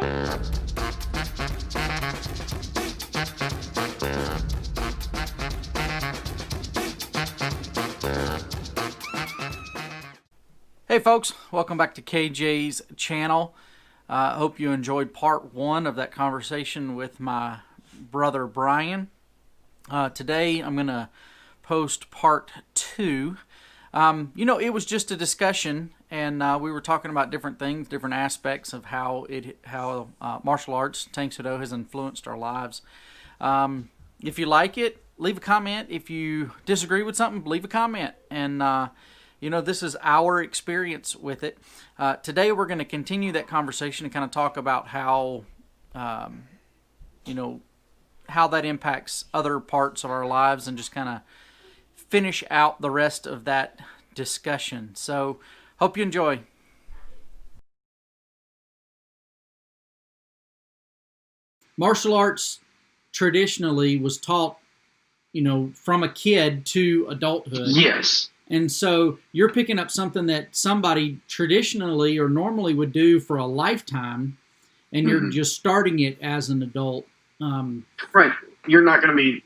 Hey folks, welcome back to KJ's channel. I hope you enjoyed part one of that conversation with my brother Brian. Today I'm going to post part two. It was just a discussion, and we were talking about different things, different aspects of how martial arts, Tang Soo Do, has influenced our lives. If you like it, leave a comment. If you disagree with something, leave a comment. And this is our experience with it. Today we're going to continue that conversation and kind of talk about how that impacts other parts of our lives, and just kind of finish out the rest of that discussion. So, hope you enjoy. Martial arts traditionally was taught, from a kid to adulthood. Yes. And so you're picking up something that somebody traditionally or normally would do for a lifetime, and you're just starting it as an adult. Right. You're not going to be,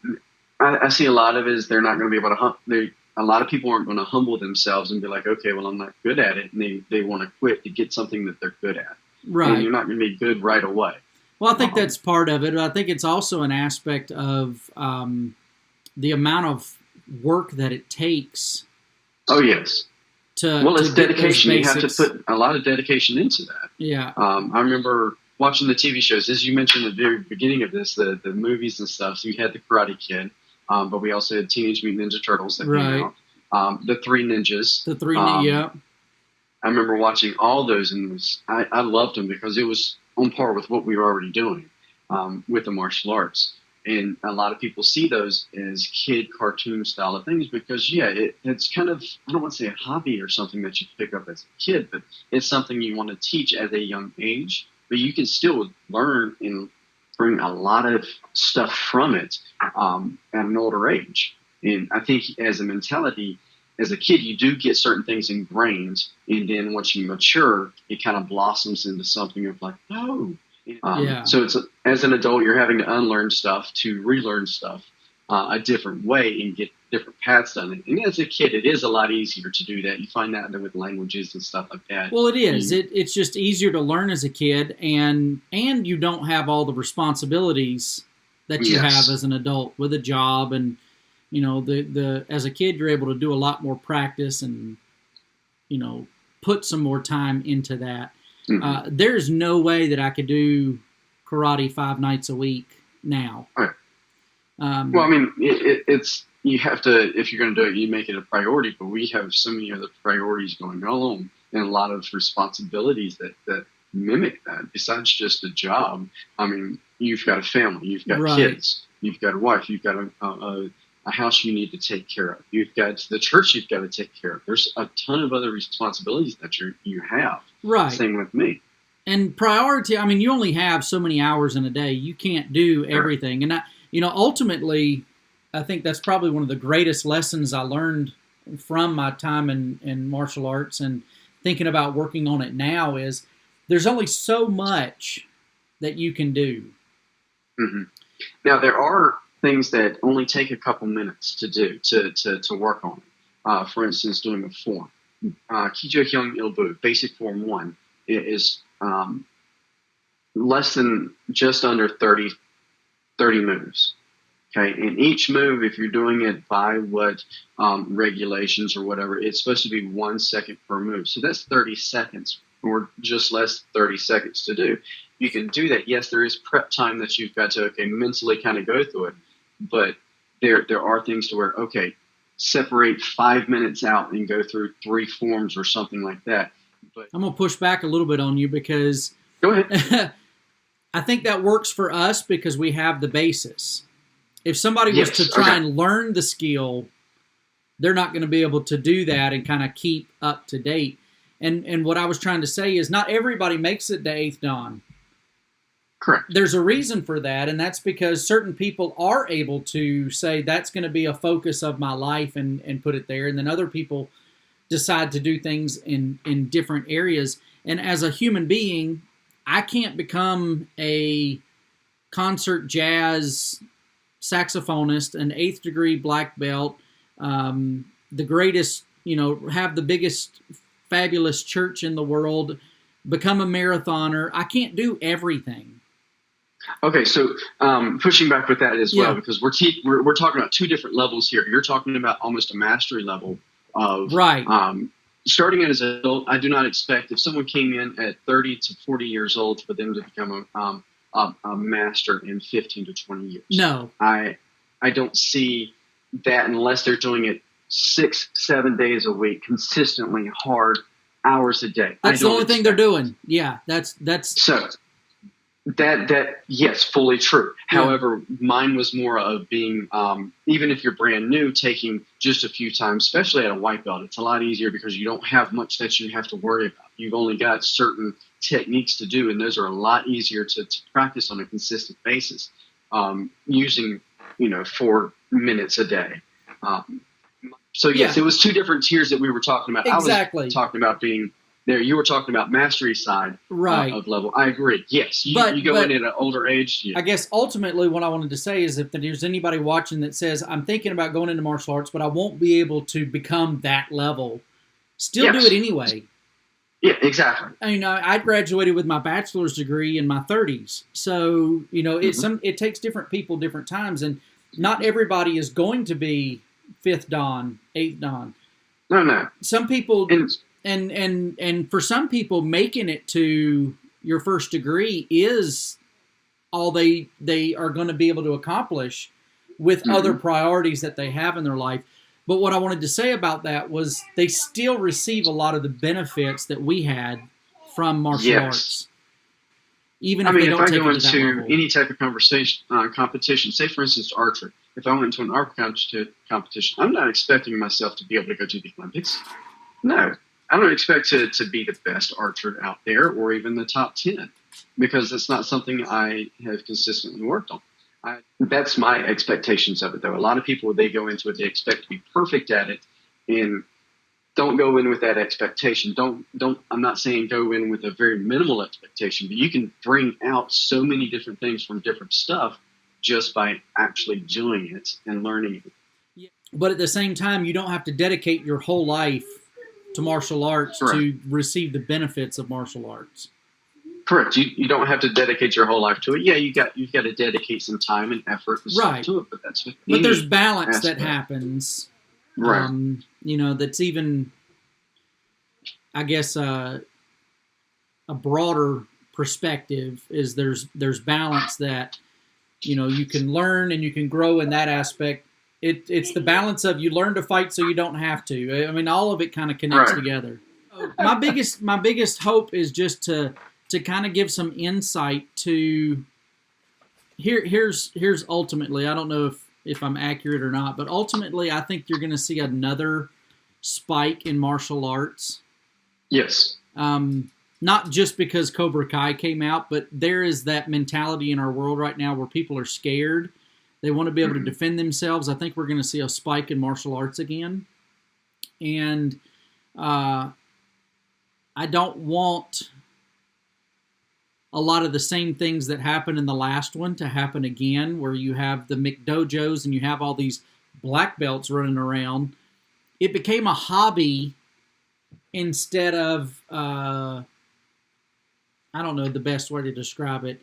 I see a lot of it is they're not going to be able to, a lot of people aren't going to humble themselves and be like, okay, well, I'm not good at it. And they want to quit to get something that they're good at. Right. And you're not going to be good right away. Well, I think that's part of it. I think it's also an aspect of the amount of work that it takes. Oh, yes. It's dedication. You have to put a lot of dedication into that. Yeah. I remember watching the TV shows, as you mentioned at the very beginning of this, the movies and stuff. So you had The Karate Kid, but we also had Teenage Mutant Ninja Turtles that came out. The Three Ninjas. The Three Ninjas, yeah. I remember watching all those, and I loved them because it was on par with what we were already doing with the martial arts. And a lot of people see those as kid cartoon style of things because, it's kind of, I don't want to say a hobby or something that you pick up as a kid, but it's something you want to teach at a young age. But you can still learn and bring a lot of stuff from it at an older age. And I think as a mentality, as a kid, you do get certain things ingrained. And then once you mature, it kind of blossoms into something of like, oh. So it's as an adult, you're having to unlearn stuff to relearn stuff a different way and get different paths done. And as a kid, it is a lot easier to do that. You find that with languages and stuff like that. Well, it is. It's just easier to learn as a kid, and you don't have all the responsibilities that you have as an adult with a job, and as a kid, you're able to do a lot more practice and put some more time into that. Mm-hmm. There's no way that I could do karate 5 nights a week now. Right. It's you have to, if you're going to do it, you make it a priority. But we have so many other priorities going on, and a lot of responsibilities that mimic that. Besides just a job, you've got a family, you've got kids, you've got a wife, you've got a house you need to take care of. You've got the church you've got to take care of. There's a ton of other responsibilities that you have. Right. Same with me. And priority, you only have so many hours in a day. You can't do everything. And ultimately, I think that's probably one of the greatest lessons I learned from my time in martial arts and thinking about working on it now is there's only so much that you can do. Mm-hmm. Now, there are things that only take a couple minutes to do, to work on it. For instance, doing a form. Kijo Hyung Ilbu, basic form 1, is less than just under 30 moves. Okay, and each move, if you're doing it by what regulations or whatever, it's supposed to be 1 second per move. So that's 30 seconds, or just less than 30 seconds to do. You can do that. Yes, there is prep time that you've got to mentally kind of go through it. But there are things to where, separate 5 minutes out and go through 3 forms or something like that. But I'm going to push back a little bit on you because go ahead. I think that works for us because we have the basis. If somebody was to try and learn the skill, they're not going to be able to do that and kind of keep up to date. And what I was trying to say is not everybody makes it to 8th Dan. Correct. There's a reason for that, and that's because certain people are able to say that's going to be a focus of my life and put it there, and then other people decide to do things in different areas. And as a human being, I can't become a concert jazz saxophonist, an 8th degree black belt, the greatest, have the biggest fabulous church in the world, become a marathoner. I can't do everything. Okay, so pushing back with that as well, because we're talking about two different levels here. You're talking about almost a mastery level of right. Starting as an adult. I do not expect if someone came in at 30 to 40 years old for them to become a master in 15 to 20 years. No, I don't see that unless they're doing it 6-7 days a week, consistently, hard hours a day. That's the only thing they're doing. Yeah, that's so. That yes, fully true. Yeah. However, mine was more of being, even if you're brand new, taking just a few times, especially at a white belt, it's a lot easier because you don't have much that you have to worry about. You've only got certain techniques to do, and those are a lot easier to practice on a consistent basis, using 4 minutes a day. So yes, It was two different tiers that we were talking about. Exactly. I was talking about being there. You were talking about mastery side of level. I agree. Yes, you go in at an older age. Yeah. I guess ultimately what I wanted to say is if there's anybody watching that says, I'm thinking about going into martial arts, but I won't be able to become that level, still do it anyway. Yeah, exactly. I graduated with my bachelor's degree in my 30s. So, it takes different people different times, and not everybody is going to be 5th Dan, 8th Dan. No. Some people... And for some people, making it to your first degree is all they are going to be able to accomplish with other priorities that they have in their life. But what I wanted to say about that was they still receive a lot of the benefits that we had from martial arts. Even if they don't take it to that level. If I go into any type of competition, say for instance archery, if I went into an archery competition, I'm not expecting myself to be able to go to the Olympics. No. I don't expect to be the best archer out there or even the top 10 because it's not something I have consistently worked on. That's my expectations of it, though. A lot of people, they go into it, they expect to be perfect at it, and don't go in with that expectation. I'm not saying go in with a very minimal expectation, but you can bring out so many different things from different stuff just by actually doing it and learning it. But at the same time, you don't have to dedicate your whole life to martial arts to receive the benefits of martial arts. Correct. You don't have to dedicate your whole life to it. Yeah, you've got to dedicate some time and effort and stuff to it, but there's balance that happens. Right. That's even, I guess, a broader perspective is there's balance that you can learn and you can grow in that aspect. It's the balance of you learn to fight so you don't have to. I mean, all of it kind of connects together. My biggest hope is just to kind of give some insight to here's ultimately, I don't know if I'm accurate or not, but ultimately I think you're going to see another spike in martial arts. Yes. Not just because Cobra Kai came out, but there is that mentality in our world right now where people are scared. They want to be able to defend themselves. I think we're going to see a spike in martial arts again. And I don't want a lot of the same things that happened in the last one to happen again, where you have the McDojos and you have all these black belts running around. It became a hobby instead of, I don't know the best way to describe it.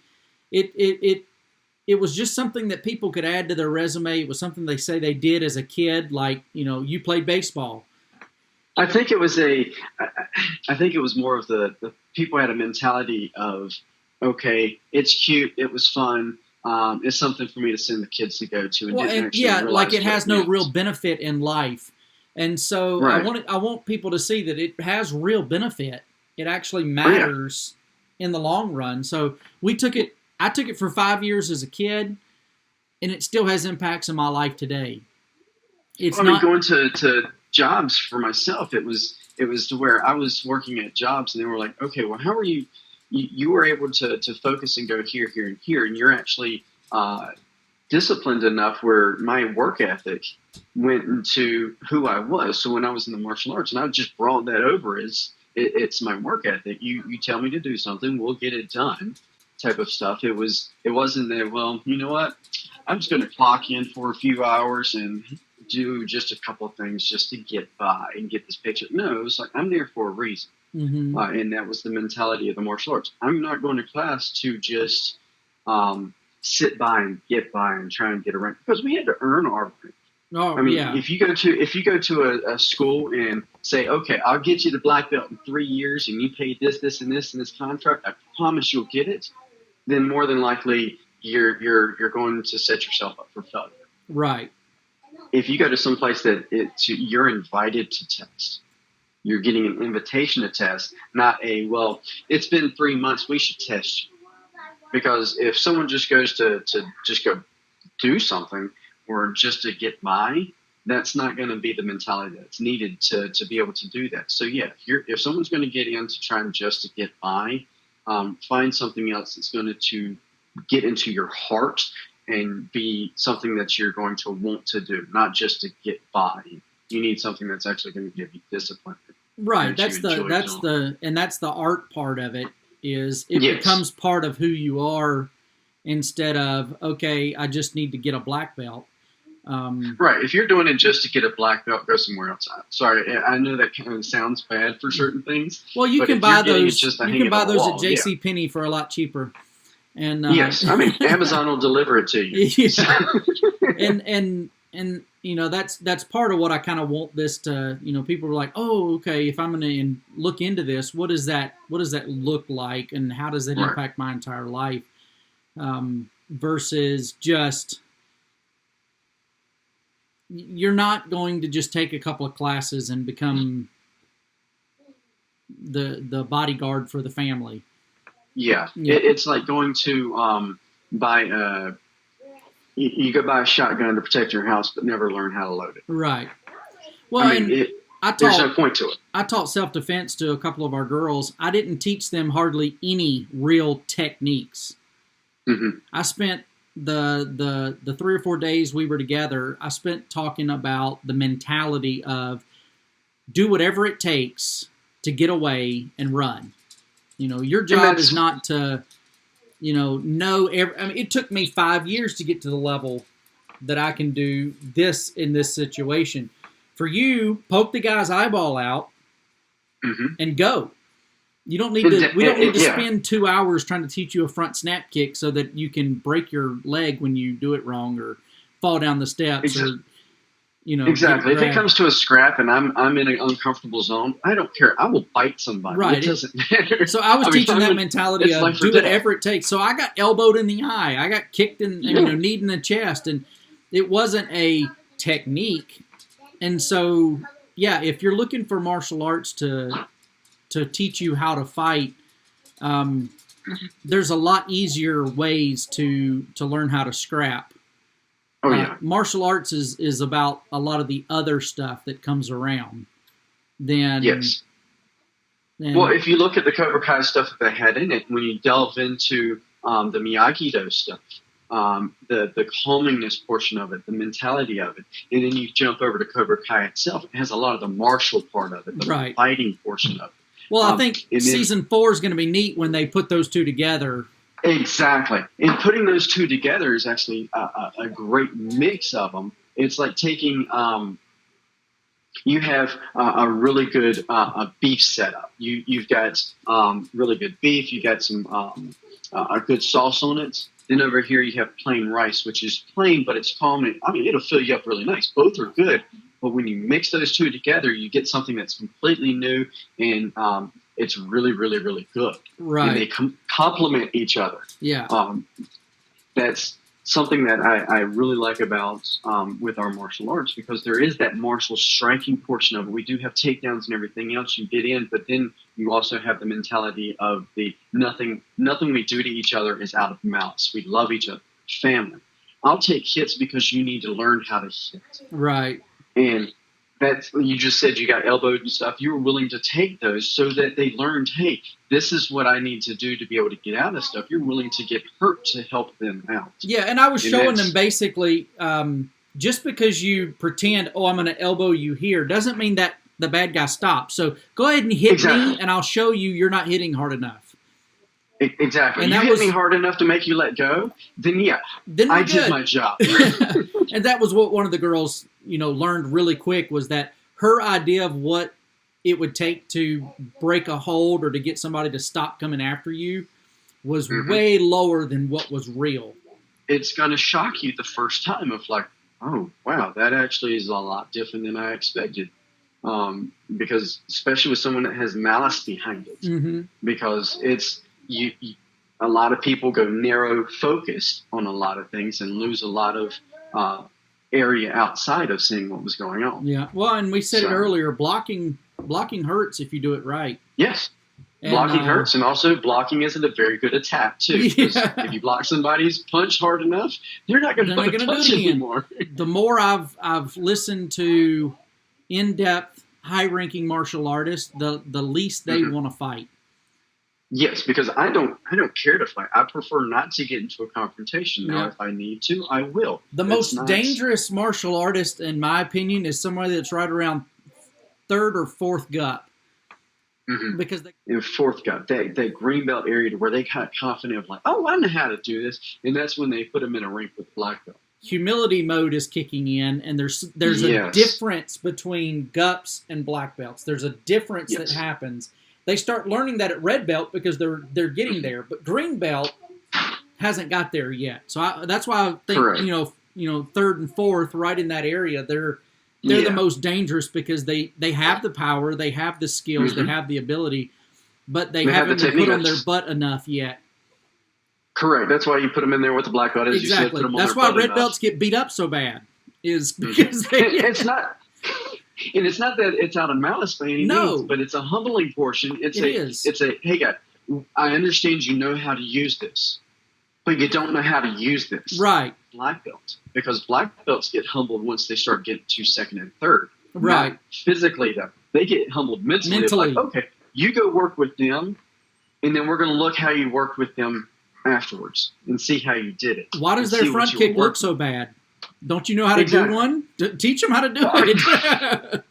It was just something that people could add to their resume. It was something they say they did as a kid, like, you played baseball. I think it was more of the people had a mentality of, okay, it's cute, it was fun, it's something for me to send the kids to go to. Like it has no real benefit in life. And so I want people to see that it has real benefit. It actually matters in the long run. So I took it for 5 years as a kid, and it still has impacts in my life today. Going to jobs for myself, it was to where I was working at jobs, and they were like, okay, well, how are you were able to focus and go here, here, and here, and you're actually disciplined enough where my work ethic went into who I was. So when I was in the martial arts, and I just brought that over as it's my work ethic. You tell me to do something, we'll get it done, type of stuff. It wasn't that, well, you know what, I'm just going to clock in for a few hours and do just a couple of things just to get by and get this paycheck. No, it was like, I'm there for a reason. Mm-hmm. And that was the mentality of the martial arts. I'm not going to class to just sit by and get by and try and get around, because we had to earn our rank. Oh, I mean, yeah. if you go to a school and say, okay, I'll get you the black belt in 3 years, and you pay this, this, and this in this contract, I promise you'll get it. Then more than likely you're going to set yourself up for failure. Right. If you go to some place that you're invited to test, you're getting an invitation to test, not a, well, it's been 3 months, we should test you. Because if someone just goes to just go do something or just to get by, that's not going to be the mentality that's needed to be able to do that. So yeah, if someone's going to get in to try and just to get by, find something else that's going to get into your heart and be something that you're going to want to do, not just to get by. You need something that's actually going to give you discipline. Right. That's the art part of it. Is it Yes. becomes part of who you are, instead of, okay, I just need to get a black belt. Right. If you're doing it just to get a black belt, go somewhere else. Sorry, I know that kind of sounds bad for certain things. Well, you but can if buy you're getting it those. just to You hang can it buy on the those wall, at J.C. Penney for a lot cheaper. And yes, I mean Amazon will deliver it to you. Yeah. and you know, that's part of what I kind of want this to. You know, people are like, oh, okay, if I'm going to look into this, what does that look like, and how does it Right. impact my entire life? Versus just, you're not going to just take a couple of classes and become the bodyguard for the family. Yeah, Yeah. It's like going to buy you go buy a shotgun to protect your house, but never learn how to load it. Right. Well, I mean, there's no point to it. I taught self-defense to a couple of our girls. I didn't teach them hardly any real techniques. Mm-hmm. I spent the 3 or 4 days we were together, I spent talking about the mentality of do whatever it takes to get away and run. You know, your job is not to, you know it took me 5 years to get to the level that I can do this in this situation. For you, poke the guy's eyeball out Mm-hmm. and go. You don't need to. We don't need to Yeah. spend 2 hours trying to teach you a front snap kick so that you can break your leg when you do it wrong or fall down the steps or, you know. Exactly. If get it comes to a scrap and I'm in an uncomfortable zone, I don't care. I will bite somebody. Right. It doesn't matter. So I was teaching that mentality it's of life or do death. whatever it takes. So I got elbowed in the eye. I got kicked in, you know, kneed in the chest, and it wasn't a technique. And so, yeah, if you're looking for martial arts to teach you how to fight, there's a lot easier ways to learn how to scrap. Oh yeah. Martial arts is about a lot of the other stuff that comes around. Then Yes. then- Well, if you look at the Cobra Kai stuff that they had in it, when you delve into the Miyagi-Do stuff, the calmingness portion of it, the mentality of it, and then you jump over to Cobra Kai itself, it has a lot of the martial part of it, the Right. fighting portion of it. well, I think and then- season 4 is going to be neat when they put those two together. Exactly. And putting those two together is actually a great mix of them. It's like taking you have a really good beef setup. You've got really good beef. You got some a good sauce on it. Then over here you have plain rice, which is plain, but it's calm. I mean, it'll fill you up really nice. Both are good, but when you mix those two together, you get something that's completely new, and it's really, really, really good. Right. And they complement each other. Yeah. That's something that I really like about with our martial arts, because there is that martial striking portion of it. We do have takedowns and everything else you get in, but then you also have the mentality of the nothing we do to each other is out of malice. We love each other. Family. I'll take hits because you need to learn how to hit. Right. And that's, you just said you got elbowed and stuff. You were willing to take those so that they learned, hey, this is what I need to do to be able to get out of stuff. You're willing to get hurt to help them out. Yeah, and I was And showing that's- them basically just because you pretend, oh, I'm going to elbow you here, doesn't mean that the bad guy stops. So go ahead and hit Exactly. me, and I'll show you you're not hitting hard enough. Exactly. And You that hit was- me hard enough to make you let go, then yeah, Then we're I did good. my job. And that was what one of the girls, learned really quick, was that her idea of what it would take to break a hold or to get somebody to stop coming after you was way lower than what was real. It's going to shock you the first time of like, oh, wow, that actually is a lot different than I expected. Because especially with someone that has malice behind it, because it's a lot of people go narrow focused on a lot of things and lose a lot of area outside of seeing what was going on. Yeah. Well, and we said it earlier, blocking hurts if you do it right. Yes. And, blocking hurts, and also blocking isn't a very good attack too. Yeah. If you block somebody's punch hard enough, they're not going to touch do it anymore. The more I've listened to in-depth, high-ranking martial artists, the least they want to fight. Yes, because I don't care to fight. I prefer not to get into a confrontation. Now, if I need to, I will. The most dangerous martial artist, in my opinion, is somebody that's right around third or fourth gut. Because in fourth gut, that green belt area to where they got confident of like, oh, I know how to do this, and that's when they put them in a ring with black belt. Humility mode is kicking in, and there's a difference between gups and black belts. There's a difference that happens. They start learning that at red belt because they're getting there, but green belt hasn't got there yet. So that's why I think third and fourth, right in that area, they're the most dangerous because they have the power, they have the skills, they have the ability, but they haven't been put on their butt enough yet. Correct. That's why you put them in there with the black belt. Exactly. That's why red belts get beat up so bad. Is because it's not. And it's not that it's out of malice by any means, but it's a humbling portion. It's a hey guy, I understand you know how to use this, but you don't know how to use this. Right. Black belt. Because black belts get humbled once they start getting to second and third. Right. Not physically though. They get humbled mentally. Like, okay, you go work with them, and then we're going to look how you worked with them afterwards and see how you did it. Why does their front kick look so bad? Don't you know how to do one? Teach them how to do it.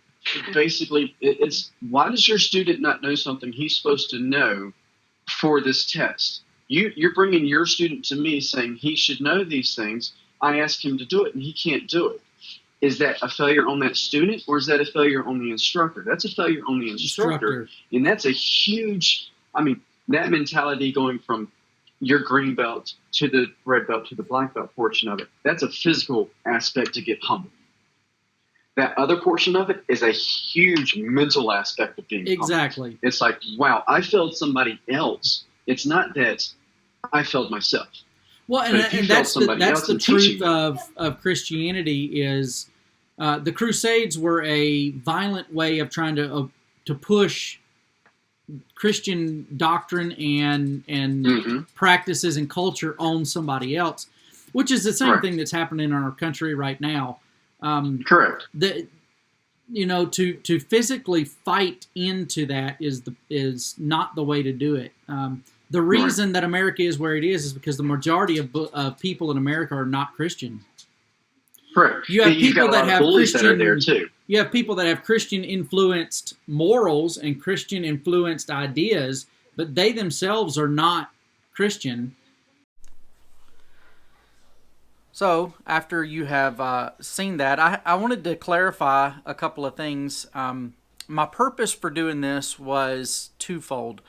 Basically, it's why does your student not know something he's supposed to know for this test? You're bringing your student to me saying he should know these things. I ask him to do it, and he can't do it. Is that a failure on that student, or is that a failure on the instructor? That's a failure on the instructor. And that's a huge, that mentality going from your green belt to the red belt to the black belt portion of it, that's a physical aspect to get humbled. That other portion of it is a huge mental aspect of being humbled. It's like, wow, I failed somebody else. It's not that I failed myself. Well, and that's the truth of Christianity is the Crusades were a violent way of trying to push Christian doctrine and practices and culture on somebody else, which is the same thing that's happening in our country right now. Correct. To physically fight into that is not the way to do it. The reason that America is where it is because the majority of people in America are not Christian. Correct. You have people that have Christian. That are there too. You have people that have Christian influenced morals and Christian influenced ideas, but they themselves are not Christian. So, after you have seen that, I wanted to clarify a couple of things. My purpose for doing this was twofold.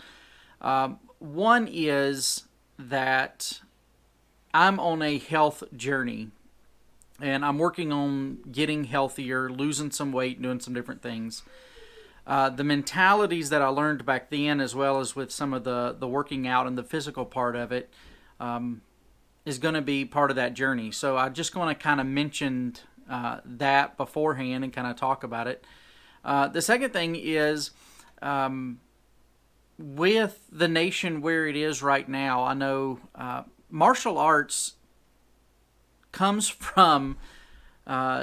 One is that I'm on a health journey, and I'm working on getting healthier, losing some weight, doing some different things. The mentalities that I learned back then, as well as with some of the working out and the physical part of it, is going to be part of that journey. So I just want to kind of mention that beforehand and kind of talk about it. The second thing is with the nation where it is right now, I know martial arts comes from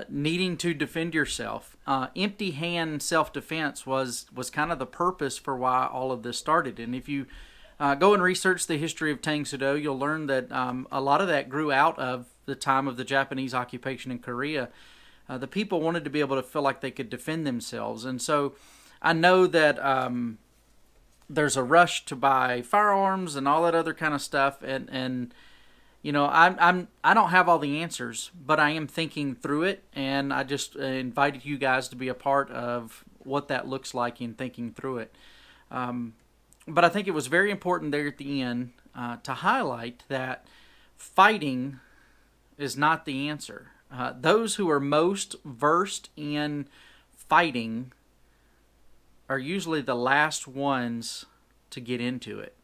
needing to defend yourself. Empty hand self-defense was kind of the purpose for why all of this started. And if you go and research the history of Tang Soo Do, you'll learn that a lot of that grew out of the time of the Japanese occupation in Korea. The people wanted to be able to feel like they could defend themselves. And so I know that there's a rush to buy firearms and all that other kind of stuff. And you know, I don't have all the answers, but I am thinking through it. And I just invited you guys to be a part of what that looks like in thinking through it. But I think it was very important there at the end to highlight that fighting is not the answer. Those who are most versed in fighting are usually the last ones to get into it.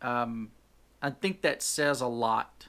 I think that says a lot